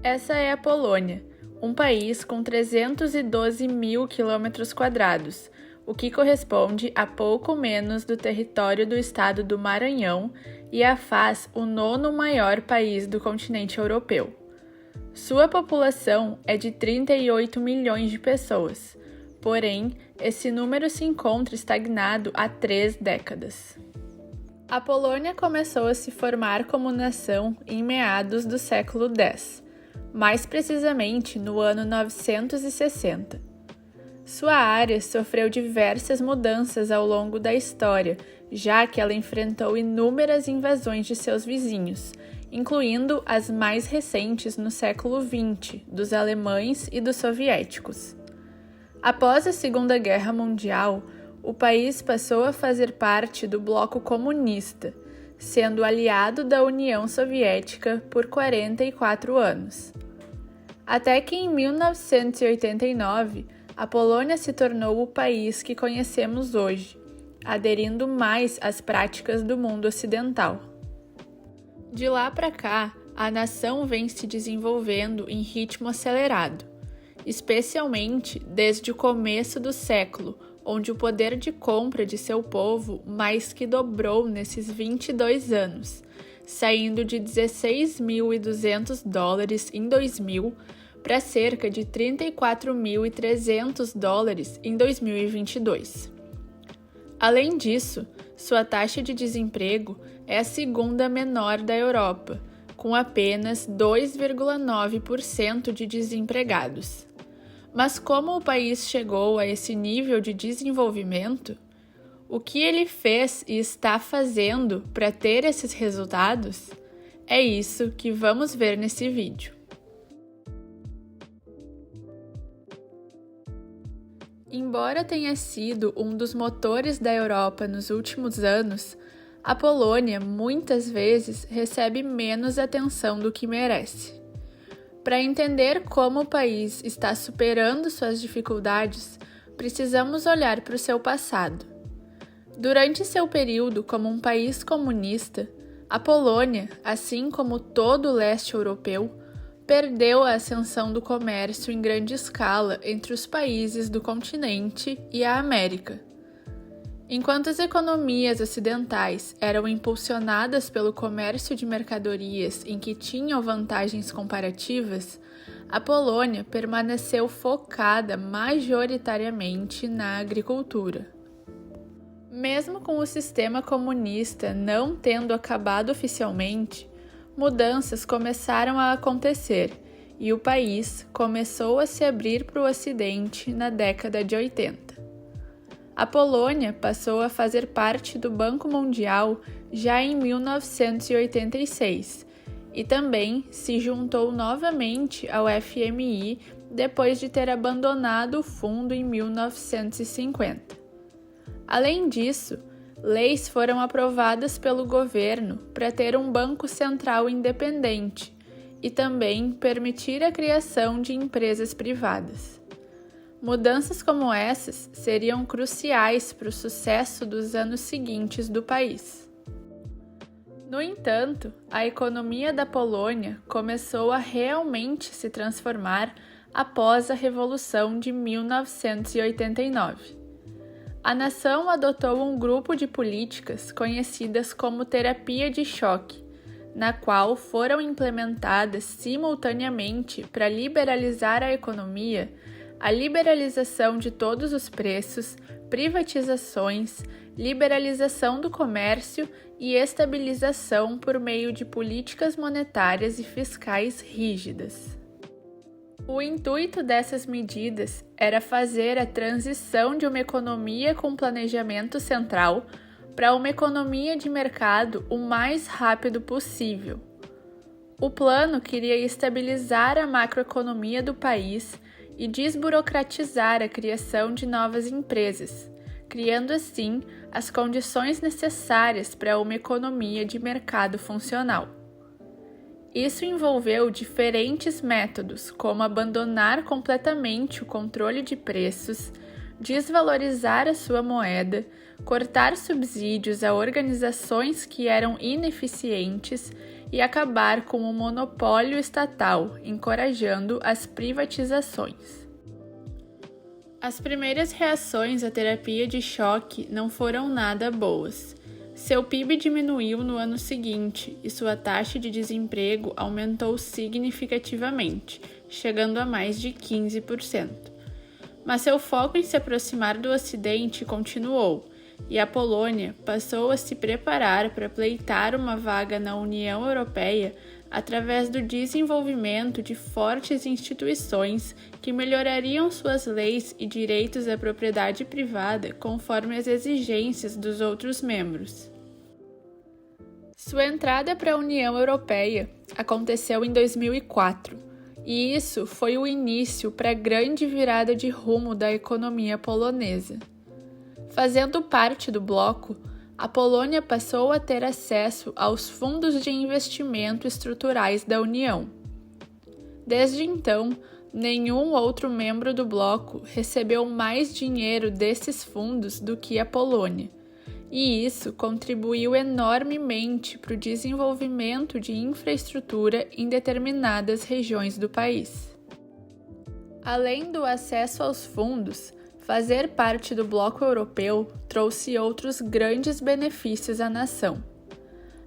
Essa é a Polônia, um país com 312 mil quilômetros quadrados, o que corresponde a pouco menos do território do estado do Maranhão e a faz o nono maior país do continente europeu. Sua população é de 38 milhões de pessoas, porém, esse número se encontra estagnado há 3 décadas. A Polônia começou a se formar como nação em meados do século X, mais precisamente no ano 960. Sua área sofreu diversas mudanças ao longo da história, já que ela enfrentou inúmeras invasões de seus vizinhos, incluindo as mais recentes no século XX, dos alemães e dos soviéticos. Após a Segunda Guerra Mundial, o país passou a fazer parte do bloco comunista, sendo aliado da União Soviética por 44 anos. Até que em 1989, a Polônia se tornou o país que conhecemos hoje, aderindo mais às práticas do mundo ocidental. De lá para cá, a nação vem se desenvolvendo em ritmo acelerado, especialmente desde o começo do século, onde o poder de compra de seu povo mais que dobrou nesses 22 anos, saindo de $16.200 em 2000 para cerca de $34.300 em 2022. Além disso, sua taxa de desemprego é a segunda menor da Europa, com apenas 2,9% de desempregados. Mas como o país chegou a esse nível de desenvolvimento? O que ele fez e está fazendo para ter esses resultados? É isso que vamos ver nesse vídeo. Embora tenha sido um dos motores da Europa nos últimos anos, a Polônia muitas vezes recebe menos atenção do que merece. Para entender como o país está superando suas dificuldades, precisamos olhar para o seu passado. Durante seu período como um país comunista, a Polônia, assim como todo o leste europeu, perdeu a ascensão do comércio em grande escala entre os países do continente e a América. Enquanto as economias ocidentais eram impulsionadas pelo comércio de mercadorias em que tinham vantagens comparativas, a Polônia permaneceu focada majoritariamente na agricultura. Mesmo com o sistema comunista não tendo acabado oficialmente, mudanças começaram a acontecer e o país começou a se abrir para o Ocidente na década de 80. A Polônia passou a fazer parte do Banco Mundial já em 1986 e também se juntou novamente ao FMI depois de ter abandonado o fundo em 1950. Além disso, leis foram aprovadas pelo governo para ter um banco central independente e também permitir a criação de empresas privadas. Mudanças como essas seriam cruciais para o sucesso dos anos seguintes do país. No entanto, a economia da Polônia começou a realmente se transformar após a Revolução de 1989. A nação adotou um grupo de políticas conhecidas como terapia de choque, na qual foram implementadas simultaneamente para liberalizar a economia a liberalização de todos os preços, privatizações, liberalização do comércio e estabilização por meio de políticas monetárias e fiscais rígidas. O intuito dessas medidas era fazer a transição de uma economia com planejamento central para uma economia de mercado o mais rápido possível. O plano queria estabilizar a macroeconomia do país e desburocratizar a criação de novas empresas, criando assim as condições necessárias para uma economia de mercado funcional. Isso envolveu diferentes métodos, como abandonar completamente o controle de preços, desvalorizar a sua moeda, cortar subsídios a organizações que eram ineficientes e acabar com o monopólio estatal, encorajando as privatizações. As primeiras reações à terapia de choque não foram nada boas. Seu PIB diminuiu no ano seguinte e sua taxa de desemprego aumentou significativamente, chegando a mais de 15%. Mas seu foco em se aproximar do Ocidente continuou, e a Polônia passou a se preparar para pleitar uma vaga na União Europeia através do desenvolvimento de fortes instituições que melhorariam suas leis e direitos à propriedade privada conforme as exigências dos outros membros. Sua entrada para a União Europeia aconteceu em 2004, e isso foi o início para a grande virada de rumo da economia polonesa. Fazendo parte do bloco, a Polônia passou a ter acesso aos fundos de investimento estruturais da União. Desde então, nenhum outro membro do bloco recebeu mais dinheiro desses fundos do que a Polônia, e isso contribuiu enormemente para o desenvolvimento de infraestrutura em determinadas regiões do país. Além do acesso aos fundos, fazer parte do bloco europeu trouxe outros grandes benefícios à nação.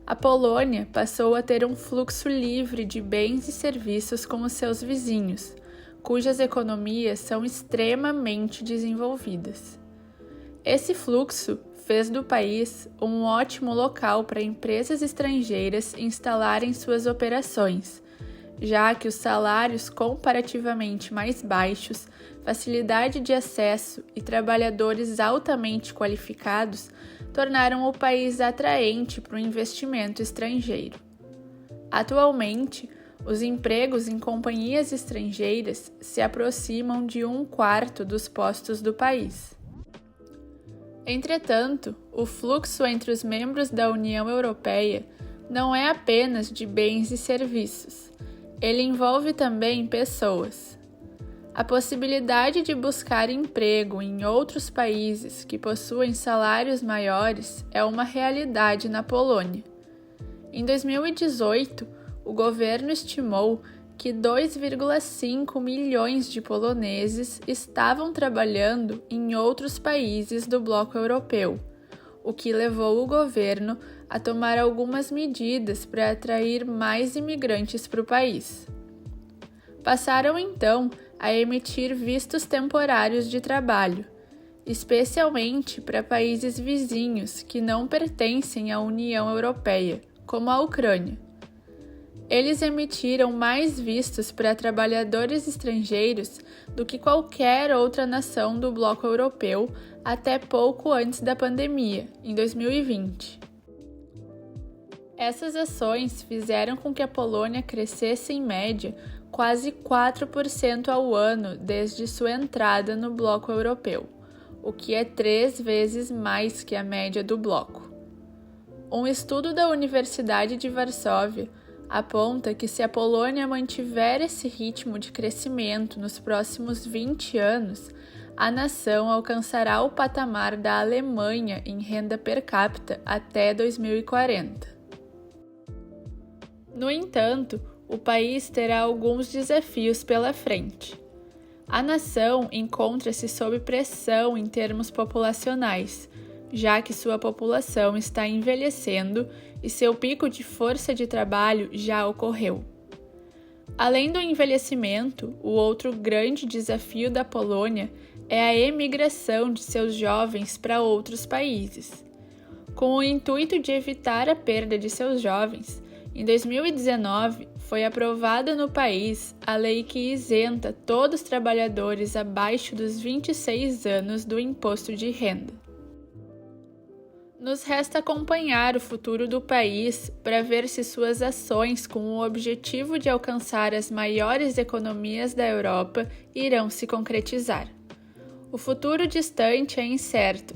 A Polônia passou a ter um fluxo livre de bens e serviços com os seus vizinhos, cujas economias são extremamente desenvolvidas. Esse fluxo fez do país um ótimo local para empresas estrangeiras instalarem suas operações, já que os salários comparativamente mais baixos, facilidade de acesso e trabalhadores altamente qualificados tornaram o país atraente para o investimento estrangeiro. Atualmente, os empregos em companhias estrangeiras se aproximam de 1/4 dos postos do país. Entretanto, o fluxo entre os membros da União Europeia não é apenas de bens e serviços. Ele envolve também pessoas. A possibilidade de buscar emprego em outros países que possuem salários maiores é uma realidade na Polônia. Em 2018, o governo estimou que 2,5 milhões de poloneses estavam trabalhando em outros países do bloco europeu, o que levou o governo a tomar algumas medidas para atrair mais imigrantes para o país. Passaram então a emitir vistos temporários de trabalho, especialmente para países vizinhos que não pertencem à União Europeia, como a Ucrânia. Eles emitiram mais vistos para trabalhadores estrangeiros do que qualquer outra nação do bloco europeu até pouco antes da pandemia, em 2020. Essas ações fizeram com que a Polônia crescesse em média quase 4% ao ano desde sua entrada no bloco europeu, o que é 3 vezes mais que a média do bloco. Um estudo da Universidade de Varsóvia aponta que se a Polônia mantiver esse ritmo de crescimento nos próximos 20 anos, a nação alcançará o patamar da Alemanha em renda per capita até 2040. No entanto, o país terá alguns desafios pela frente. A nação encontra-se sob pressão em termos populacionais, já que sua população está envelhecendo e seu pico de força de trabalho já ocorreu. Além do envelhecimento, o outro grande desafio da Polônia é a emigração de seus jovens para outros países. Com o intuito de evitar a perda de seus jovens, em 2019, foi aprovada no país a lei que isenta todos os trabalhadores abaixo dos 26 anos do imposto de renda. Nos resta acompanhar o futuro do país para ver se suas ações com o objetivo de alcançar as maiores economias da Europa irão se concretizar. O futuro distante é incerto,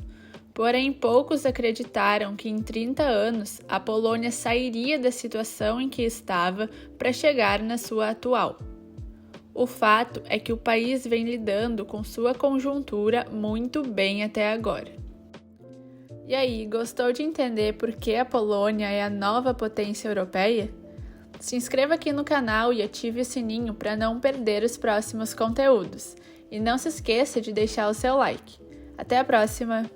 porém poucos acreditaram que em 30 anos a Polônia sairia da situação em que estava para chegar na sua atual. O fato é que o país vem lidando com sua conjuntura muito bem até agora. E aí, gostou de entender por que a Polônia é a nova potência europeia? Se inscreva aqui no canal e ative o sininho para não perder os próximos conteúdos. E não se esqueça de deixar o seu like. Até a próxima!